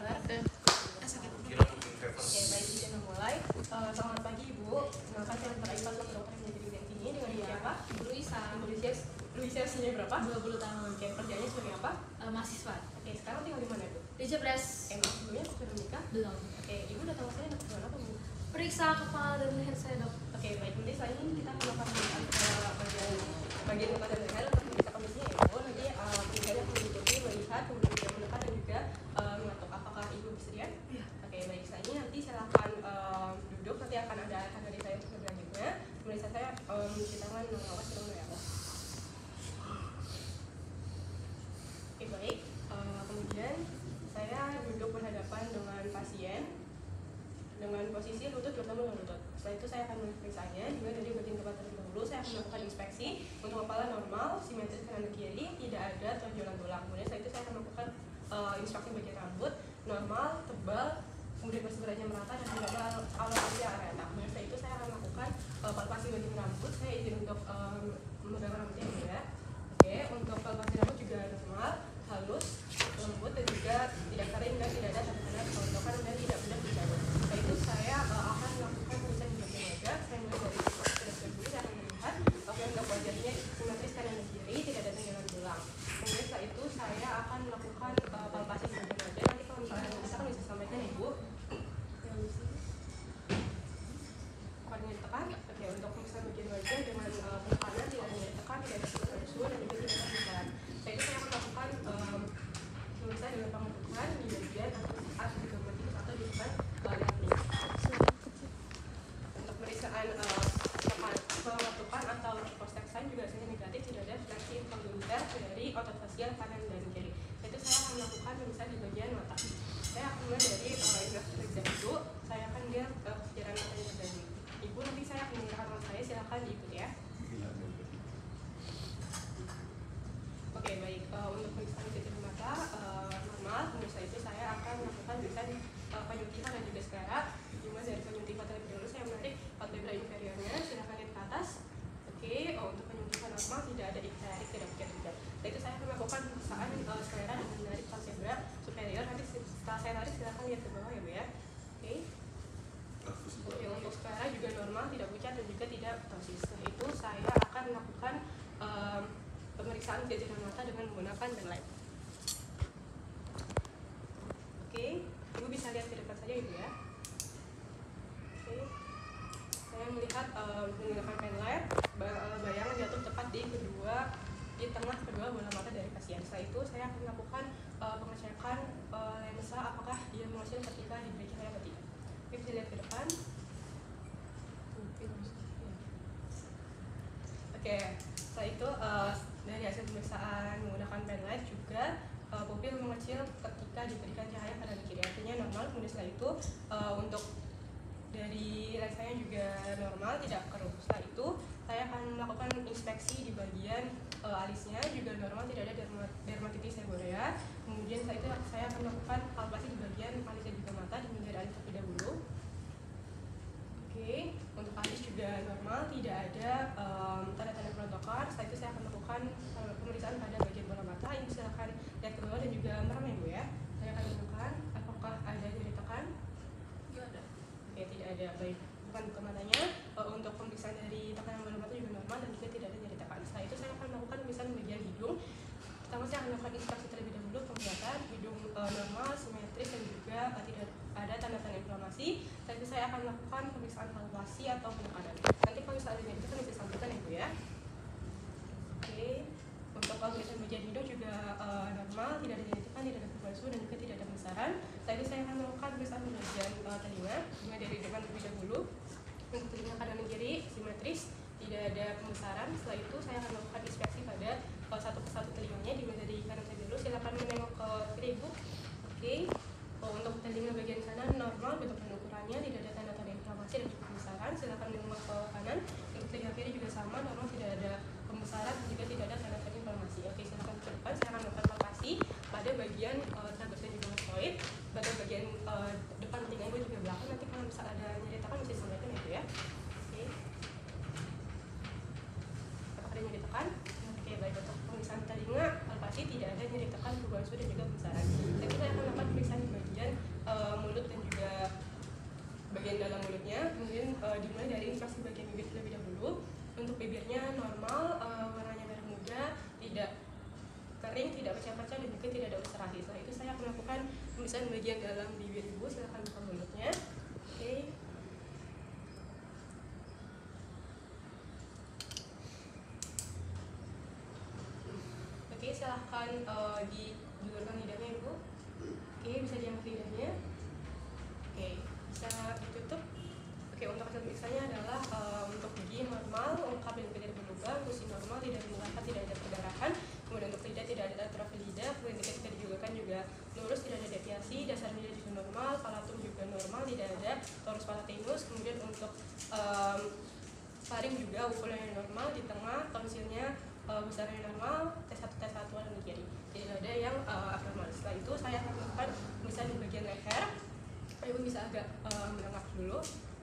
Oke, baik, izin memulai. Selamat pagi Ibu. Kenalkan saya Dr. Aifat, dokter yang menjadi bidang ini dengan siapa? Ibu Luisa. Ibu Luisa usianya berapa? 20 tahun. Oke, kerjanya sebagai apa? Mahasiswa. Oke, sekarang tinggal di mana Ibu? Di Jepres. Sebelumnya sudah menikah? Belum. Oke, Ibu datang ke sini untuk tujuan apa Bu? Periksa kepala dan leher saya, Dok. Oke, baik. Nanti selain ini kita akan melakukan bagian kepala dan leher untuk memeriksa kondisinya ya Bu. Nanti penelitiannya akan meliputi melihat, kemudian menekan dan juga mengetuk. Apakah Ibu bersedia? Iya. Oke, baik. Setelah ini nanti silakan duduk. Nanti akan ada arahan dari saya untuk selanjutnya. Kemudian saya mencuci tangan, mengawas dulu ya. Oke, baik. Kemudian saya duduk berhadapan dengan pasien dengan posisi lutut bertemu dengan lutut. Setelah itu saya akan memeriksanya juga dari bagian kepala terlebih dahulu. Saya akan melakukan inspeksi untuk kepala normal, simetris kanan kiri, tidak ada tonjolan tulang. Kemudian setelah itu saya akan melakukan inspeksi bagian rambut normal, tebal, kemudian bersebelahnya merata dan tidak ada alokasi areata. Kemudian setelah itu saya akan melakukan palpasi bagian rambut. Saya izin untuk memegang rambutnya ya. Oke, untuk palpasi rambut juga normal, halus, lembut dan juga tidak kering dan tidak ada tanda-tanda kerontokan dan tidak benar dicabut. Setelah itu saya akan melakukan pemeriksaan di bagian wajah. Saya mulai dari kedua dulu, saya akan melihat untuk wajahnya simetris kanan dan kiri, tidak ada tonjolan tulang. Kemudian setelah itu saya akan melakukan palpasi di bagian wajah. Nanti kalau misalnya kita kan bisa sampaikan Ibu. Kuatnya ditekan. Oke, untuk pemeriksaan bagian wajah dengan penekanan tidak hanya ditekan, tidak ada suhu dan juga tidak ada pemeriksaan. Setelah itu saya akan melakukan pemeriksaan dengan pengetukan di bagian atas juga motif atau di depan leher. Untuk pemeriksaan pengetukan atau prostat sign juga hasilnya negatif, tidak ada fleksi konjungiter dari otot fasial kanan dan kiri. Itu saya akan melakukan pemeriksaan di bagian mata. Saya akan mulai dari exam dulu. Saya akan lihat sejarah matanya terjadi. Ibu nanti saya akan menggunakan mata saya, silakan diikuti ya. Oke, baik. Untuk pemeriksaan sejarah mata normal. Kemudian setelah itu saya akan melakukan pemeriksaan penyuntikan dan juga sklerat. Dimulai dari penyuntikan terlebih dahulu, saya menarik vertebra inferiornya, silakan lihat ke atas. Oke, untuk penyuntikan normal tidak ada ditarik, tidak juga. Setelah itu saya akan melakukan pemeriksaan sklerat dengan menarik vertebra superior. Nanti setelah saya tarik silakan lihat ke bawah ya Bu ya. Oke. Oke, untuk sklerat juga normal, tidak pucat dan juga tidak ptosis. Setelah itu saya akan melakukan pemeriksaan jajaran mata dengan menggunakan pen light. Oke, Ibu bisa lihat ke depan saja Ibu ya. Oke, saya melihat menggunakan pen light, bayangan jatuh tepat di tengah kedua bola mata dari pasien. Setelah itu saya akan melakukan pengecekan lensa apakah dia menghasilkan ketika diberi cahaya atau tidak. Oke, bisa lihat ke depan. Oke, setelah itu dari hasil pemeriksaan menggunakan pen light juga pupil mengecil ketika diberikan cahaya kanan kiri, artinya normal. Kemudian setelah itu untuk dari lensanya juga normal, tidak keruh. Setelah itu saya akan melakukan inspeksi di bagian alisnya juga normal, tidak ada dermatitis seborrhea. Kemudian setelah itu saya akan melakukan palpasi di bagian alisnya juga mata, dimulai dari alis terlebih dahulu. Oke, untuk alis juga normal, tidak ada tanda-tanda kerontokan. Setelah itu saya akan melakukan pemeriksaan pada bagian bola mata. Ini silakan lihat ke bawah dan juga merem ya Bu ya. Saya akan menentukan apakah ada nyeri tekan. Tidak ada. Oke, tidak ada. Baik, bukan buka matanya. Untuk pemeriksaan dari tekanan bola mata juga normal dan juga tidak ada nyeri tekan. Setelah itu saya akan melakukan pemeriksaan bagian hidung. Pertama saya akan melakukan inspeksi terlebih dahulu, penglihatan hidung normal, simetris dan juga tidak ada tanda-tanda inflamasi. Setelah itu saya akan melakukan pemeriksaan palpasi atau penekanan. Nanti kalau misalnya itu kan bisa sampaikan ya Bu ya. Oke, untuk pemeriksaan bagian hidung juga normal, tidak ada nyeri tekan, tidak ada perubahan suhu dan juga tidak ada pembesaran. Setelah itu saya akan melakukan pemeriksaan bagian telinga, dimulai dari depan terlebih dahulu. Untuk telinga kanan dan kiri simetris, tidak ada pembesaran. Setelah itu saya akan melakukan inspeksi pada satu persatu telinganya, dimulai dari kanan terlebih dahulu. Silakan menengok ke kiri Ibu. Oke. Untuk telinga bagian kanan normal, bentuk dan ukurannya, tidak ada tanda-tanda inflamasi dan juga pembesaran. Silakan menengok ke kanan. Untuk telinga kiri juga sama, normal, tidak ada pembesaran dan juga tidak ada tanda-tanda inflamasi. Oke, silakan ke depan. Saya akan melakukan palpasi pada bagian tragus dan juga mastoid, pada bagian depan telinga Ibu juga belakang. Nanti kalau misalnya ada nyeri tekan bisa disampaikan ya Bu ya. Oke. Apakah ada nyeri tekan? Oke, baik. Untuk pemeriksaan telinga palpasi tidak ada nyeri tekan, perubahan suhu dan juga pembesaran. Jadi saya akan melakukan pemeriksaan di bagian untuk bibirnya normal, warnanya merah muda, tidak kering, tidak pecah-pecah, dan juga tidak ada ulcerasi. Setelah itu saya akan melakukan pemeriksaan bagian dalam bibir ibu. Silakan buka mulutnya. Oke. Oke, silahkan dijulurkan lidahnya ibu. Oke, bisa diangkat lidahnya. Oke, bisa ditutup. Oke, untuk hasil pemeriksanya adalah untuk gigi normal, lengkap dan tidak berlubang, gusi normal, tidak mengangkat, tidak ada perdarahan. Kemudian untuk lidah tidak ada atrofi lidah, kemudian ketika dijulurkan juga lurus, tidak ada deviasi, dasar lidah juga normal, palatum juga normal, tidak ada torus palatinus. Kemudian untuk faring juga ukurannya normal, di tengah tonsilnya besarnya normal, T1 T1 di kiri, tidak ada yang abnormal. Setelah itu saya akan melakukan pemeriksaan di bagian leher. Ibu bisa agak melengkap dulu.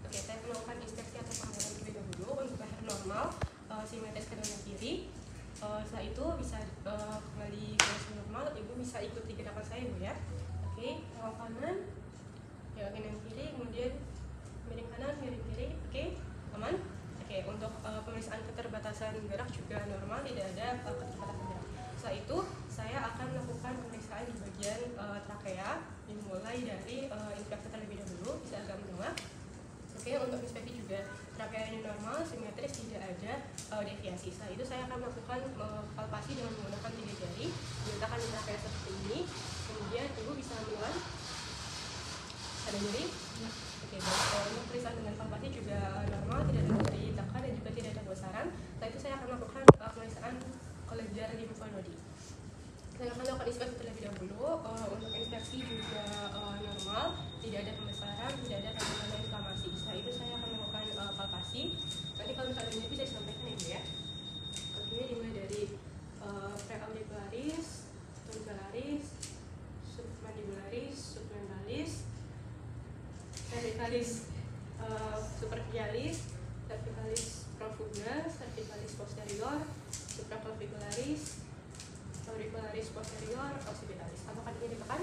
Oke, saya akan melakukan inspeksi atau pengamatan terlebih dahulu untuk leher normal, simetris ke kanan kiri. Setelah itu bisa kembali ke posisi normal. Ibu bisa ikuti gerakan saya, Bu, ya. Oke, tangan kanan, ya kanan kiri, kemudian miring kanan, miring kiri. Oke, aman. Oke, untuk pemeriksaan keterbatasan gerak juga normal, tidak ada keterbatasan gerak. Setelah itu saya akan melakukan pemeriksaan di bagian trakea, dimulai dari inspeksi terlebih dahulu, bisa agak menengah. Oke, untuk inspeksi juga trakea ini normal, simetris, tidak ada deviasi. Setelah itu saya akan melakukan palpasi dengan menggunakan 3 jari, diletakkan di trakea seperti ini. Kemudian ibu bisa menelan. Ada nyeri? Oke, untuk pemeriksaan dengan palpasi juga normal, tidak ada nyeri tekan dan juga tidak ada bosaran. Setelah itu saya akan melakukan pemeriksaan kelenjar limfonodi. Saya akan melakukan inspeksi terlebih dahulu. Untuk inspeksi juga normal, tidak ada pembesaran, tidak ada tanda-tanda inflamasi. Setelah itu saya akan melakukan palpasi. Nanti kalau misalnya ini bisa disampaikan, Ibu, ya. Oke, dimulai dari preauricularis, tonsillaris, submandibularis, submentalis, cervicalis superficialis, cervicalis profunda, cervicalis posterior, supraclavicularis, auricularis posterior, occipitalis. Apakah ini ditekan?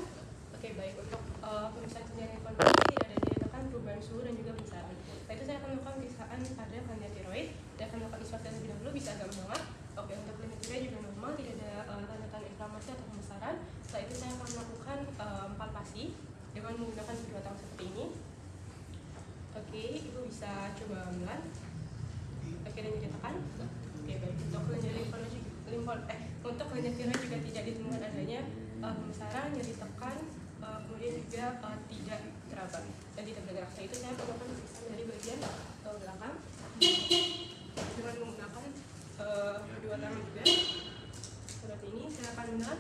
Oke, baik. Untuk pemeriksaan kelenjar limfonoid tidak ada ditekan perubahan suhu dan juga pembesaran. Setelah itu saya akan melakukan pemeriksaan pada glandia tiroid. Saya akan melakukan inspeksi terlebih dahulu, bisa agak menengah. Oke, untuk glandia tiroid juga normal, tidak ada tanda-tanda inflamasi atau pembesaran. Setelah itu saya akan melakukan palpasi dengan menggunakan kedua tangan seperti ini. Oke, ibu bisa coba menelan. Oke, dan ditekan. Oke, baik. Untuk glandia untuk glandia tiroid juga tidak ditemukan adanya pembesaran, nyeri tekan, kemudian juga tidak teraba dan tidak bergerak. Setelah itu saya melakukan pemeriksaan dari bagian belakang dengan menggunakan kedua tangan juga seperti ini. Saya akan menelan.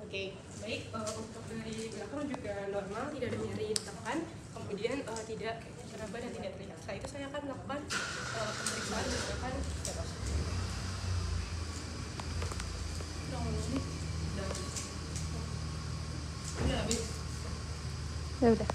Oke, baik. Untuk dari belakang juga normal, tidak ada nyeri tekan, kemudian tidak teraba dan tidak terlihat. Setelah itu saya akan melakukan pemeriksaan menggunakan stethoscope. Ya udah.